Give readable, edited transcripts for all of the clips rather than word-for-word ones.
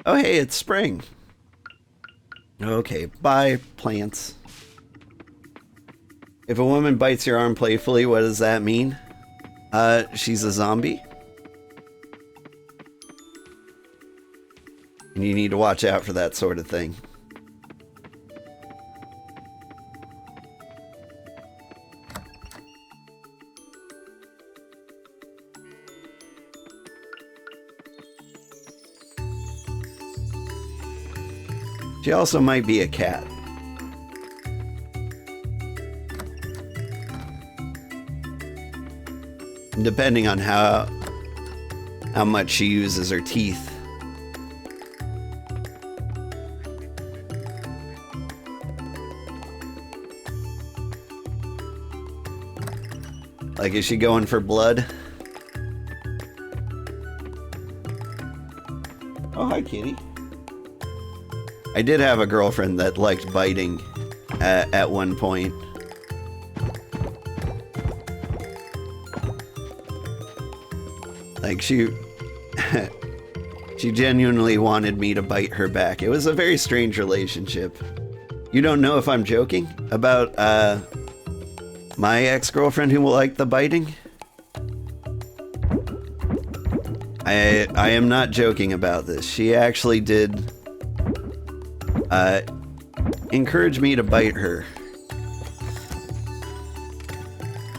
Oh, hey, it's spring. Okay, bye, plants. If a woman bites your arm playfully, what does that mean? She's a zombie. And you need to watch out for that sort of thing. She also might be a cat. Depending on how much she uses her teeth. Like, is she going for blood? Oh, hi, kitty. I did have a girlfriend that liked biting at one point. Like, she genuinely wanted me to bite her back. It was a very strange relationship. You don't know if I'm joking about my ex-girlfriend who liked the biting? I am not joking about this. She actually did encourage me to bite her.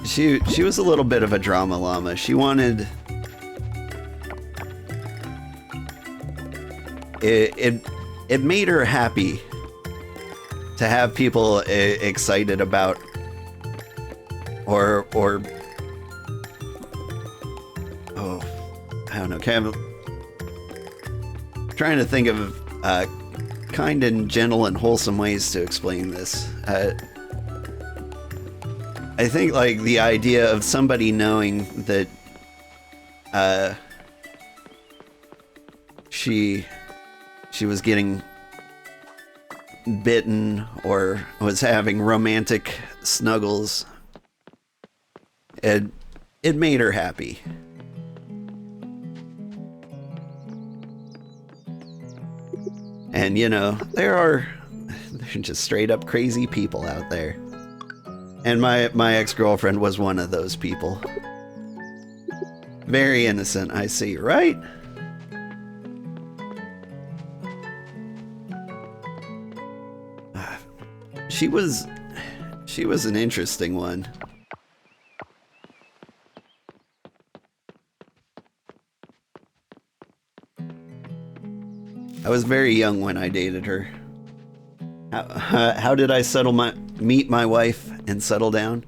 She was a little bit of a drama llama. She wanted it made her happy to have people excited about or oh, I don't know, kind of trying to think of kind and gentle and wholesome ways to explain this. I think like the idea of somebody knowing that she was getting bitten or was having romantic snuggles, it made her happy. And you know, they're just straight up crazy people out there. And my ex-girlfriend was one of those people. Very innocent, I see, right? She was an interesting one. I was very young when I dated her. How did I meet my wife and settle down?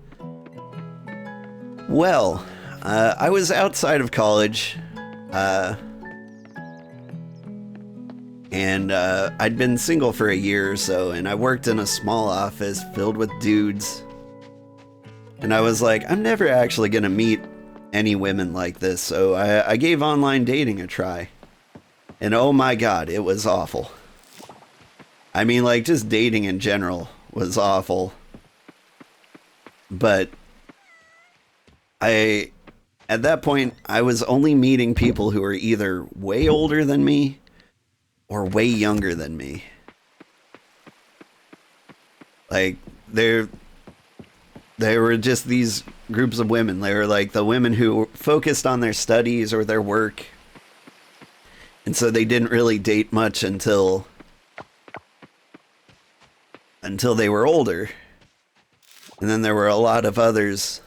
Well, I was outside of college, and I'd been single for a year or so, and I worked in a small office filled with dudes. And I was like, I'm never actually gonna meet any women like this, so I gave online dating a try. And oh my god, it was awful. I mean, like, just dating in general was awful. But at that point, I was only meeting people who were either way older than me or way younger than me. Like, they were just these groups of women. They were like the women who focused on their studies or their work. And so they didn't really date much until they were older. And then there were a lot of others.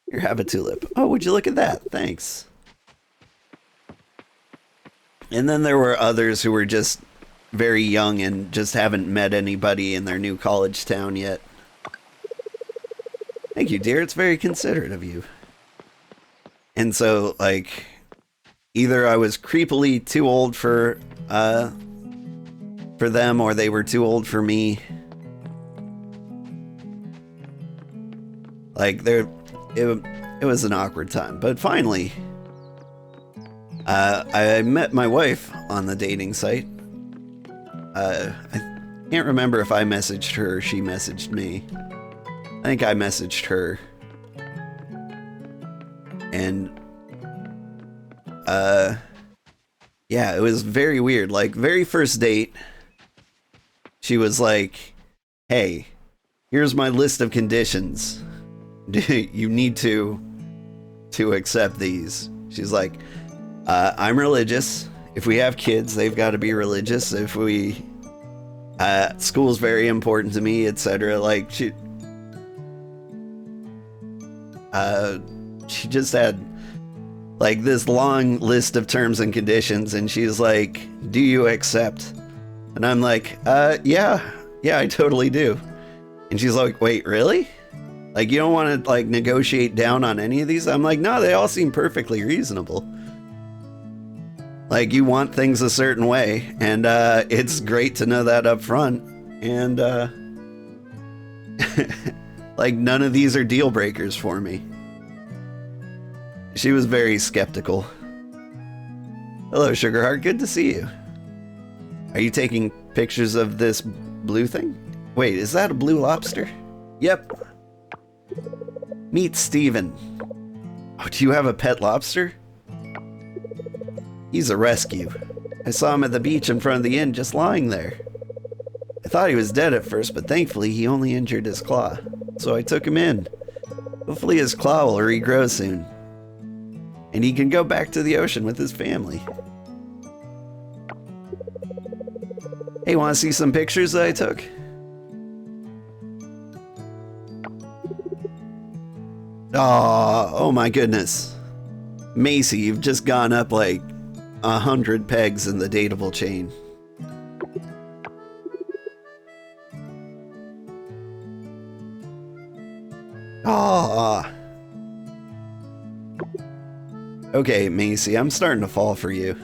Here, have a tulip. Oh, would you look at that? Thanks. And then there were others who were just very young and just haven't met anybody in their new college town yet. Thank you, dear. It's very considerate of you. And so, like, either I was creepily too old for them, or they were too old for me. Like, it was an awkward time. But finally, I met my wife on the dating site. I can't remember if I messaged her or she messaged me. I think I messaged her. And Yeah, it was very weird. Like, very first date, she was like, hey, here's my list of conditions. You need to accept these. She's like, I'm religious. If we have kids, they've got to be religious. If we, school's very important to me, etc. Like, she just had like this long list of terms and conditions, and she's like, do you accept? And I'm like, yeah, I totally do. And she's like, wait, really? Like, you don't want to like negotiate down on any of these? I'm like, no, they all seem perfectly reasonable. Like, you want things a certain way, and it's great to know that up front. And like, none of these are deal breakers for me. She was very skeptical. Hello, Sugarheart. Good to see you. Are you taking pictures of this blue thing? Wait, is that a blue lobster? Yep. Meet Steven. Oh, do you have a pet lobster? He's a rescue. I saw him at the beach in front of the inn, just lying there. I thought he was dead at first, but thankfully he only injured his claw. So I took him in. Hopefully his claw will regrow soon. And he can go back to the ocean with his family. Hey, want to see some pictures that I took? Oh my goodness. Macy, you've just gone up like 100 pegs in the dateable chain. Ah. Okay, Macy, I'm starting to fall for you.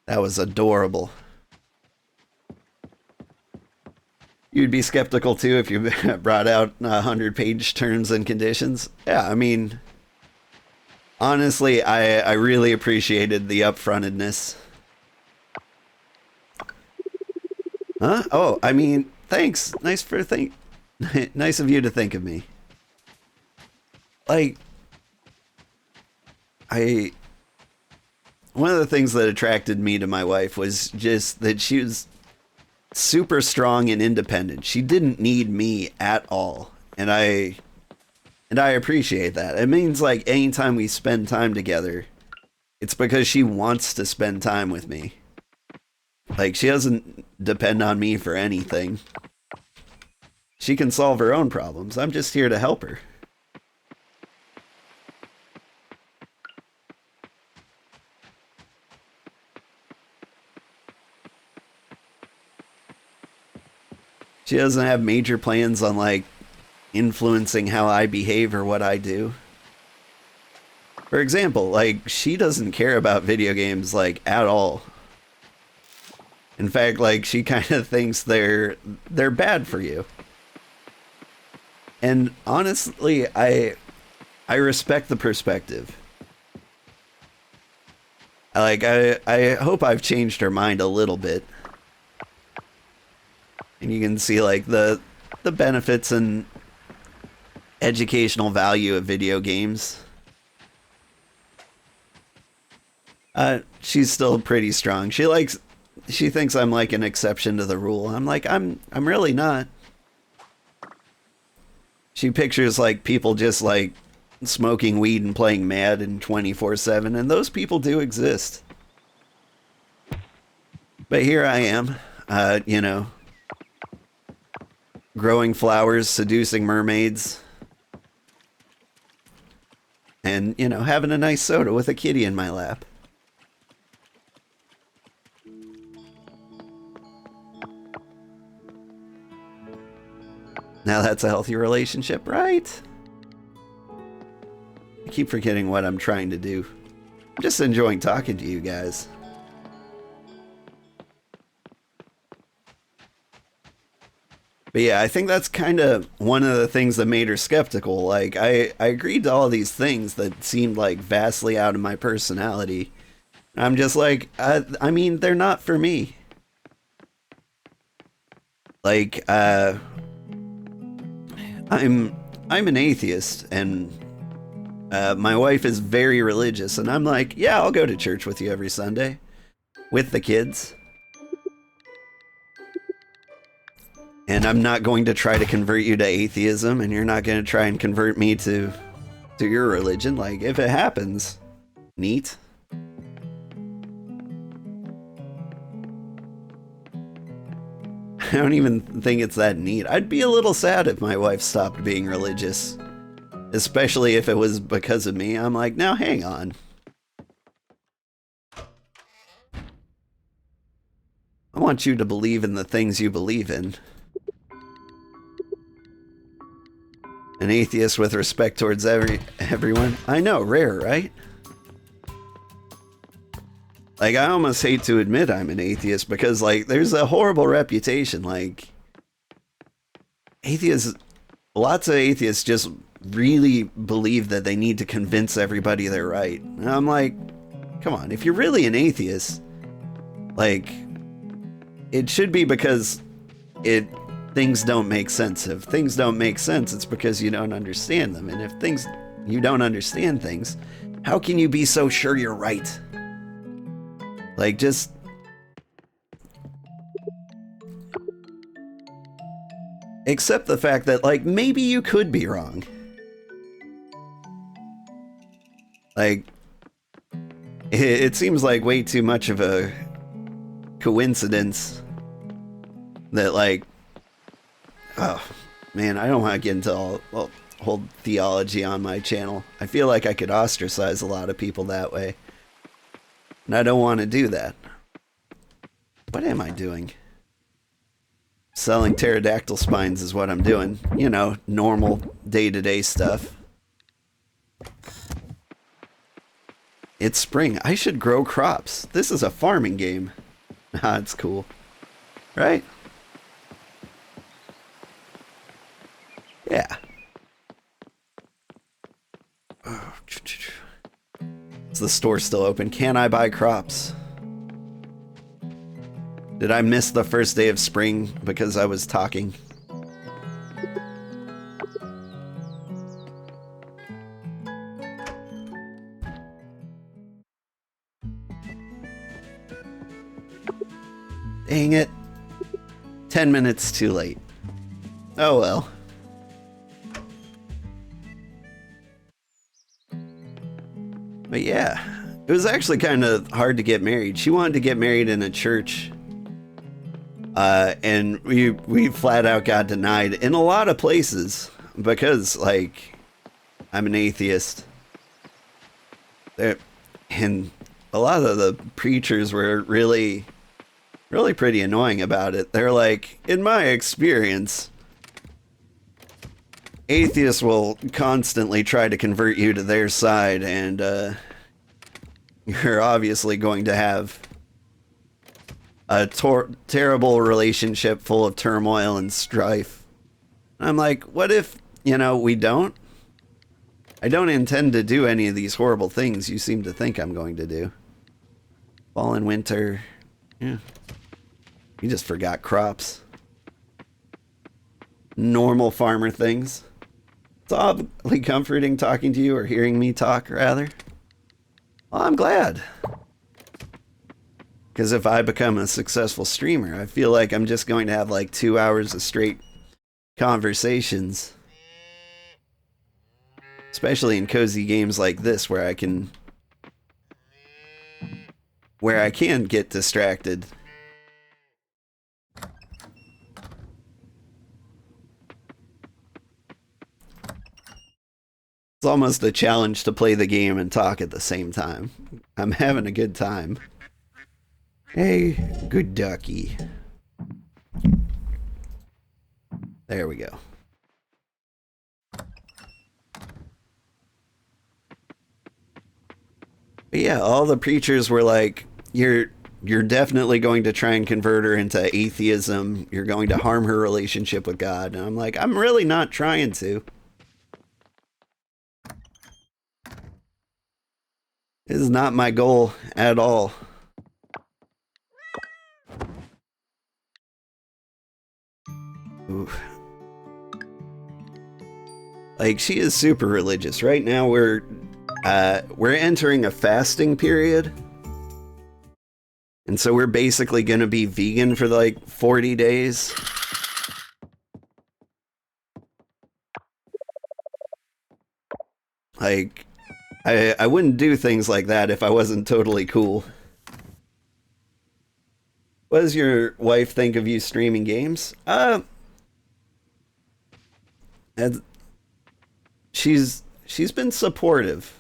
That was adorable. You'd be skeptical too if you brought out 100-page terms and conditions. Yeah, I mean, honestly, I really appreciated the upfrontedness. Huh? Oh, I mean, thanks. Nice of you to think of me. Like, one of the things that attracted me to my wife was just that she was super strong and independent. She didn't need me at all. And I appreciate that. It means like anytime we spend time together, it's because she wants to spend time with me. Like, she doesn't depend on me for anything. She can solve her own problems. I'm just here to help her. She doesn't have major plans on, like, influencing how I behave or what I do. For example, like, she doesn't care about video games, like, at all. In fact, like, she kind of thinks they're bad for you. And honestly, I respect the perspective. I hope I've changed her mind a little bit. And you can see like the benefits and educational value of video games. She's still pretty strong. She thinks I'm like an exception to the rule. I'm like, I'm really not. She pictures like people just like smoking weed and playing Madden 24/7, and those people do exist. But here I am, you know, growing flowers, seducing mermaids, and, you know, having a nice soda with a kitty in my lap. Now that's a healthy relationship, right? I keep forgetting what I'm trying to do. I'm just enjoying talking to you guys. But yeah, I think that's kind of one of the things that made her skeptical. Like, I agreed to all these things that seemed like vastly out of my personality. I'm just like, I mean, they're not for me. Like, I'm an atheist, and My wife is very religious, and I'm like, yeah, I'll go to church with you every Sunday with the kids. And I'm not going to try to convert you to atheism, and you're not going to try and convert me to your religion. Like, if it happens, neat. I don't even think it's that neat. I'd be a little sad if my wife stopped being religious, especially if it was because of me. I'm like, now hang on. I want you to believe in the things you believe in. An atheist with respect towards everyone. I know, rare, right? Like, I almost hate to admit I'm an atheist because, like, there's a horrible reputation. Like, atheists, lots of atheists just really believe that they need to convince everybody they're right. And I'm like, come on, if you're really an atheist, like, it should be because things don't make sense. If things don't make sense, it's because you don't understand them. And if you don't understand things, how can you be so sure you're right? Like, just accept the fact that, like, maybe you could be wrong. Like, it seems like way too much of a coincidence that, like, oh man, I don't want to get into all whole theology on my channel. I feel like I could ostracize a lot of people that way, and I don't want to do that. What am I doing? Selling pterodactyl spines is what I'm doing. You know, normal day-to-day stuff. It's spring. I should grow crops. This is a farming game. Ah, it's cool. Right? Yeah. Is the store still open? Can I buy crops? Did I miss the first day of spring because I was talking? Dang it. 10 minutes too late. Oh well. But yeah, it was actually kind of hard to get married. She wanted to get married in a church. And we flat out got denied in a lot of places because, like, I'm an atheist. And a lot of the preachers were really pretty annoying about it. They're like, in my experience, atheists will constantly try to convert you to their side, and you're obviously going to have a terrible relationship full of turmoil and strife. And I'm like, what if, we don't? I don't intend to do any of these horrible things you seem to think I'm going to do. Fall and winter. Yeah. You just forgot crops. Normal farmer things. It's awfully comforting talking to you, or hearing me talk, rather. Well, I'm glad. Because if I become a successful streamer, I feel like I'm just going to have like 2 hours of straight conversations. Especially in cozy games like this where I can get distracted. It's almost a challenge to play the game and talk at the same time. I'm having a good time. Hey, good ducky. There we go. But yeah, all the preachers were like, you're definitely going to try and convert her into atheism. You're going to harm her relationship with God. And I'm like, I'm really not trying to. This is not my goal at all. Oof. Like, she is super religious. Right now we're entering a fasting period. And so we're basically gonna be vegan for like 40 days. Like, I wouldn't do things like that if I wasn't totally cool. What does your wife think of you streaming games? She's been supportive,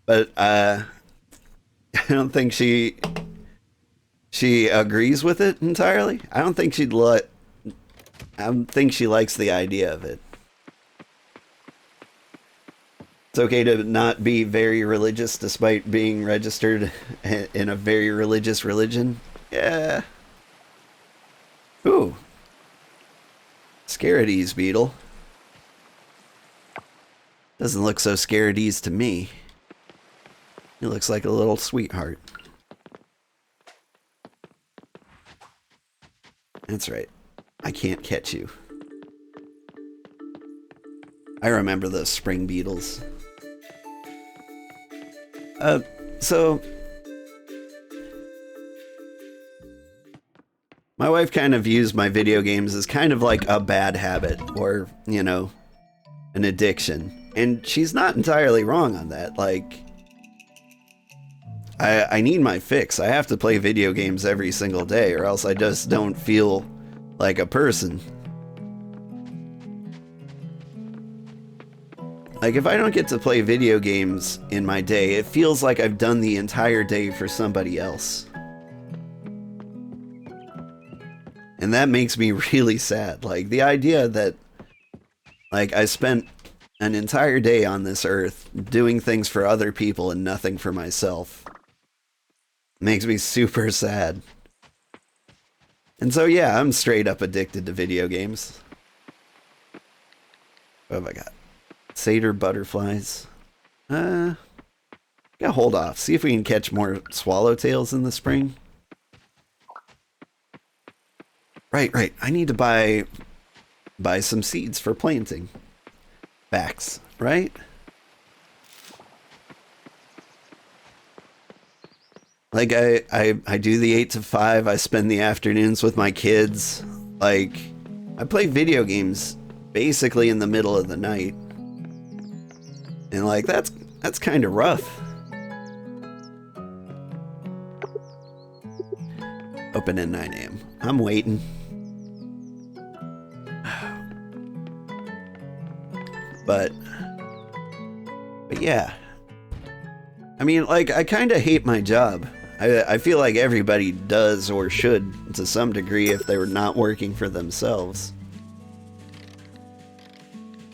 but I don't think she agrees with it entirely. I don't think she likes the idea of it. It's okay to not be very religious despite being registered in a very religious religion. Yeah. Ooh. Scaradies beetle. Doesn't look so scaradies to me. He looks like a little sweetheart. That's right. I can't catch you. I remember those spring beetles. So my wife kind of views my video games as kind of like a bad habit, or, you know, an addiction. And she's not entirely wrong on that. Like, I need my fix. I have to play video games every single day, or else I just don't feel like a person. Like, if I don't get to play video games in my day, it feels like I've done the entire day for somebody else. And that makes me really sad. Like, the idea that, like, I spent an entire day on this earth doing things for other people and nothing for myself makes me super sad. And so, yeah, I'm straight up addicted to video games. What have I got? Satyr butterflies. Gotta hold off. See if we can catch more swallowtails in the spring. Right. I need to buy some seeds for planting. Backs, right? Like, I do the 8 to 5. I spend the afternoons with my kids. Like, I play video games basically in the middle of the night. And, like, that's kind of rough. Open at 9 a.m. I'm waiting. But yeah. I mean, like, I kind of hate my job. I feel like everybody does or should to some degree if they were not working for themselves.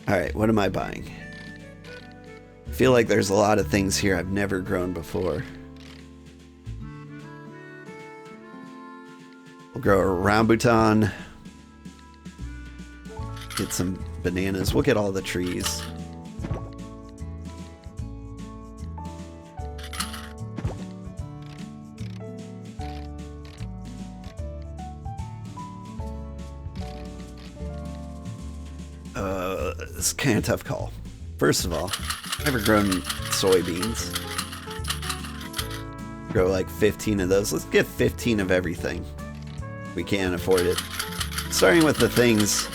Alright, what am I buying? I feel like there's a lot of things here I've never grown before. We'll grow a rambutan. Get some bananas. We'll get all the trees. It's kind of a tough call. First of all, I've never grown soybeans. Grow like 15 of those. Let's get 15 of everything. We can't afford it. Starting with the things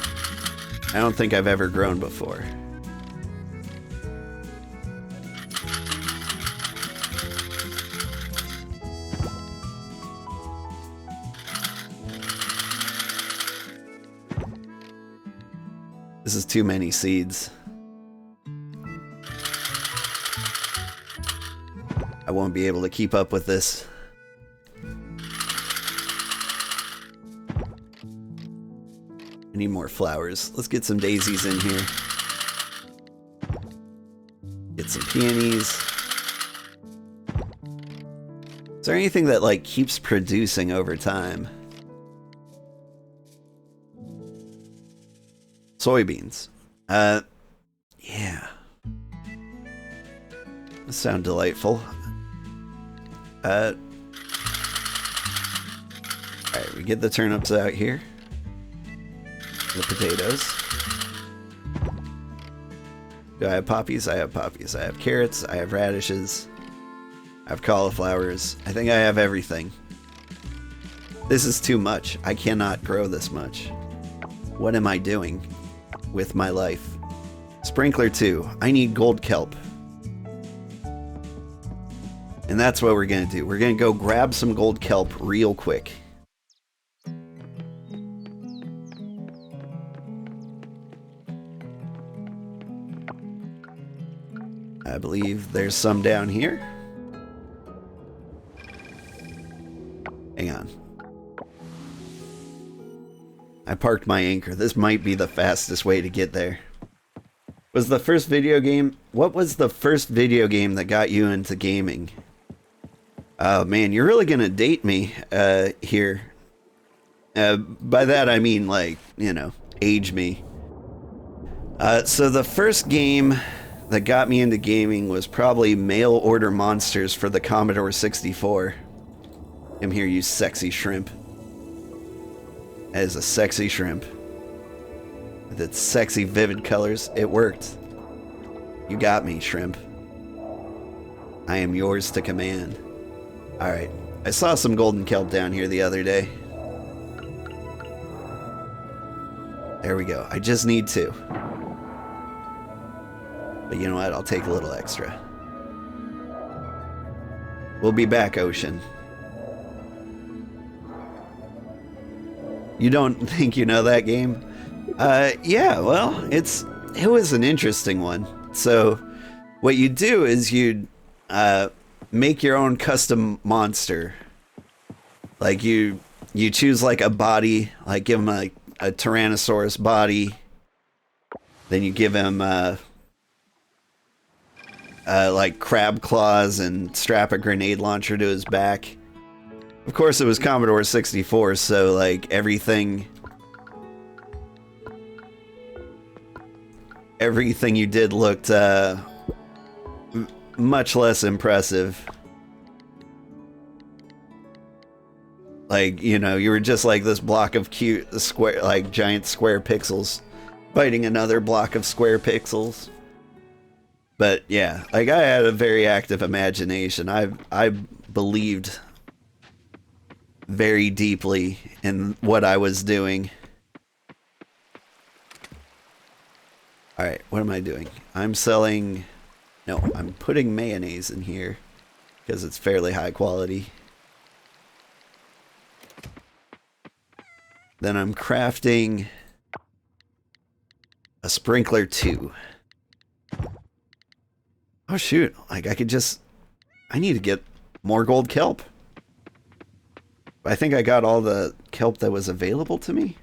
I don't think I've ever grown before. This is too many seeds. I won't be able to keep up with this. I need more flowers. Let's get some daisies in here. Get some peonies. Is there anything that, like, keeps producing over time? Soybeans. Yeah. Those sound delightful. Alright, we get the turnips out here. The potatoes. Do I have poppies? I have poppies. I have carrots. I have radishes. I have cauliflowers. I think I have everything. This is too much. I cannot grow this much. What am I doing with my life? Sprinkler 2. I need gold kelp. And that's what we're going to do. We're going to go grab some gold kelp real quick. I believe there's some down here. Hang on. I parked my anchor. This might be the fastest way to get there. Was the first video game... What was the first video game that got you into gaming? Oh man, you're really gonna date me here. By that I mean, like, you know, age me. So the first game that got me into gaming was probably Mail Order Monsters for the Commodore 64. Come here, you sexy shrimp. That is a sexy shrimp. With its sexy, vivid colors, it worked. You got me, shrimp. I am yours to command. Alright, I saw some golden kelp down here the other day. There we go. I just need 2. But you know what? I'll take a little extra. We'll be back, Ocean. You don't think you know that game? Yeah, well, it was an interesting one. So, what you do is you make your own custom monster. Like you choose like a body, like give him a Tyrannosaurus body. Then you give him like crab claws and strap a grenade launcher to his back. Of course, it was Commodore 64, so like everything you did looked much less impressive. Like, you know, you were just like this block of cute square, like giant square pixels fighting another block of square pixels. But yeah, like I had a very active imagination. I believed very deeply in what I was doing. Alright, what am I doing? I'm selling... No, I'm putting mayonnaise in here because it's fairly high quality. Then I'm crafting a sprinkler 2. Oh shoot, like I could just... I need to get more gold kelp. I think I got all the kelp that was available to me.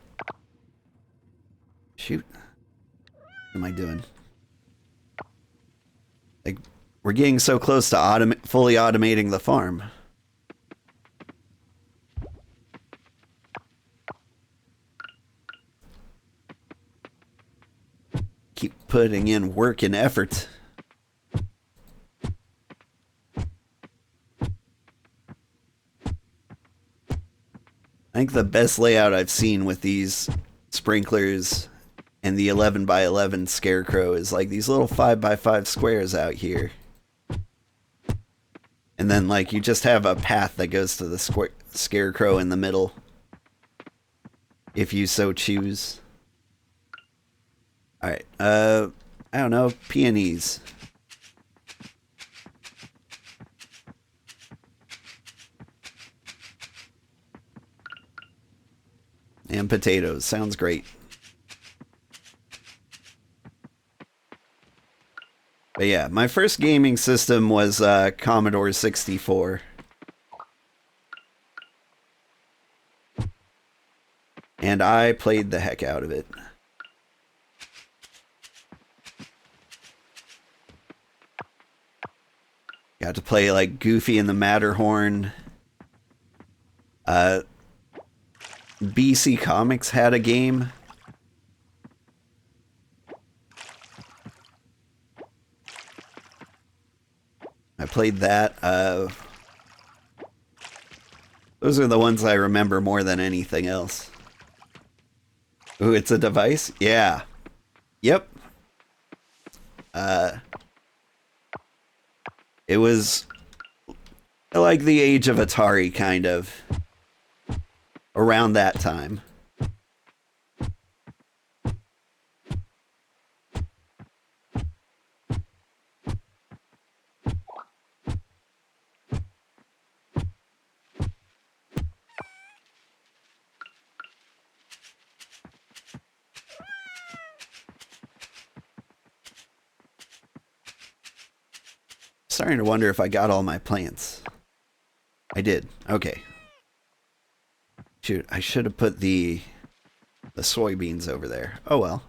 Shoot. What am I doing? Like, we're getting so close to fully automating the farm. Keep putting in work and effort. I think the best layout I've seen with these sprinklers and the 11 by 11 scarecrow is like these little 5 by 5 squares out here. And then like you just have a path that goes to the scarecrow in the middle. If you so choose. Alright, I don't know, peonies. And potatoes. Sounds great. But yeah, my first gaming system was Commodore 64. And I played the heck out of it. Got to play like Goofy and the Matterhorn. BC Comics had a game. I played that. Those are the ones I remember more than anything else. Ooh, it's a device? Yeah. Yep. It was like the age of Atari, kind of. Around that time. Starting to wonder if I got all my plants. I did. Okay. Shoot, I should have put the soybeans over there. Oh well.